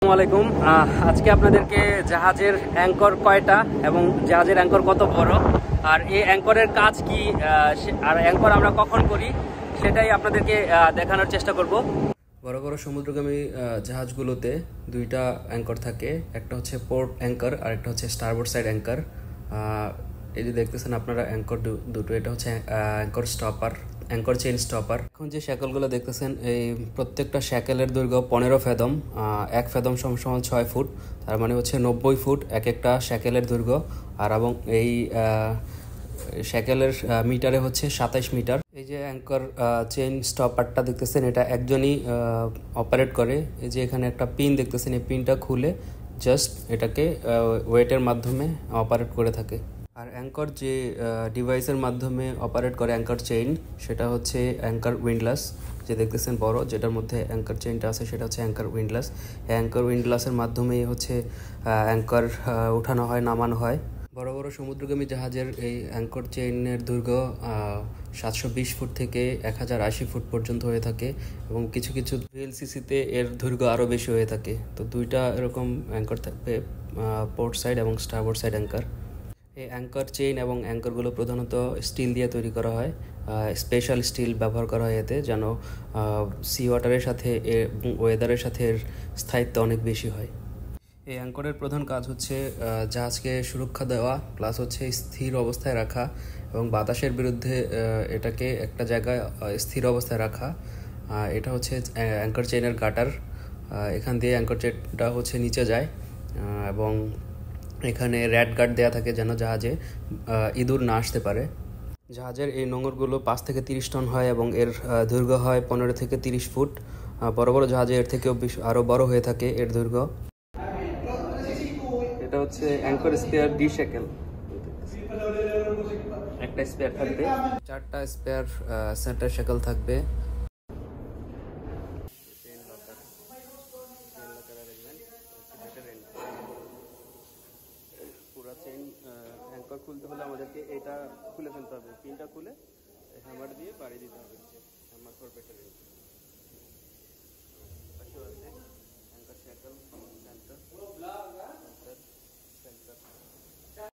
আসসালামু আলাইকুম। আজকে আপনাদেরকে জাহাজের অ্যাঙ্কর কয়টা এবং জাহাজের অ্যাঙ্কর কত বড় আর এই অ্যাঙ্করের কাজ কি আর অ্যাঙ্কর আমরা কখন করি সেটাই আপনাদেরকে দেখানোর চেষ্টা করব। বড় বড় সমুদ্রগামী জাহাজগুলোতে দুইটা অ্যাঙ্কর থাকে, একটা হচ্ছে পোর্ট অ্যাঙ্কর আর একটা হচ্ছে স্টারবোর্ড সাইড অ্যাঙ্কর। এই যে দেখতেছেন আপনারা অ্যাঙ্কর দুটো, এটা হচ্ছে anchor stopper, anchor chain stopper. এখন যে শ্যাকলগুলো দেখতেছেন এই প্রত্যেকটা শ্যাকেলের দৈর্ঘ্য 15 ফেদম, 1 ফেদম সমান 6 ফুট, তার মানে হচ্ছে 90 ফুট এক একটা শ্যাকেলের দৈর্ঘ্য। আর এবং এই শ্যাকেলের মিটারে হচ্ছে 27 মিটার। এই যে অ্যাঙ্কর চেইন স্টপারটা দেখতেছেন এটা একজনই অপারেট করে। এই যে এখানে একটা পিন দেখতেছেন, এই পিনটা খুলে জাস্ট এটাকে ওয়েটের মাধ্যমে অপারেট করে থাকে। আর অ্যাঙ্কর যে ডিভাইসের মাধ্যমে অপারেট করে অ্যাঙ্কর চেইন সেটা হচ্ছে অ্যাঙ্কর উইন্ডলাস, যে দেখতেছেন বড়, যেটার মধ্যে অ্যাঙ্কর চেইনটা আছে সেটা হচ্ছে অ্যাঙ্কর উইন্ডলাস। অ্যাঙ্কর উইন্ডলাসের মাধ্যমেই হচ্ছে অ্যাঙ্কর উঠানো হয়, নামানো হয়। বড় বড় সমুদ্রগামী জাহাজের এই অ্যাঙ্কর চেইনের দৈর্ঘ্য 720 ফুট থেকে 1080 ফুট পর্যন্ত হয়ে থাকে এবং কিছু কিছু ভিএলসিসিতে এর দৈর্ঘ্য আরও বেশি হয়ে থাকে। তো দুইটা এরকম অ্যাঙ্কর থাকবে, পোর্ট সাইড এবং স্টারবোর্ড সাইড অ্যাঙ্কর। এই অ্যাঙ্কর চেইন এবং অ্যাঙ্করগুলো প্রধানত স্টিল দিয়ে তৈরি করা হয়, স্পেশাল স্টিল ব্যবহার করা হয় এতে, যেন সি ওয়াটারের সাথে ওয়েদারের সাথে এর স্থায়িত্ব অনেক বেশি হয়। এই অ্যাঙ্করের প্রধান কাজ হচ্ছে জাহাজকে সুরক্ষা দেওয়া, প্লাস হচ্ছে স্থির অবস্থায় রাখা এবং বাতাসের বিরুদ্ধে এটাকে একটা জায়গায় স্থির অবস্থায় রাখা। এটা হচ্ছে অ্যাঙ্কর চেইনের গাটার। এখান দিয়ে অ্যাঙ্কর চেইনটা হচ্ছে নিচে যায় এবং এখানে র্যাট গার্ড দেওয়া থাকে যেন জাহাজে ইঁদুর না আসতে পারে। জাহাজের এই নোঙরগুলো 5 থেকে 30 টন হয় এবং এর দৈর্ঘ্য হয় 15 থেকে 30 ফুট। বড় বড় জাহাজে এর থেকেও আরও বড় হয়ে থাকে এর দৈর্ঘ্য। এটা হচ্ছে অ্যাঙ্কর স্পেয়ার ডি শ্যাকেল, একটা স্পেয়ার থাকবে, 4টা স্পেয়ার সেন্টার শ্যাকেল থাকবে। পুরো চেইন অ্যাঙ্কর খুলতে হলে আমাদেরকে এটা খুলে ফেলতে হবে, পিনটা খুলে হ্যামার দিয়ে বাড়ি দিতে হবে।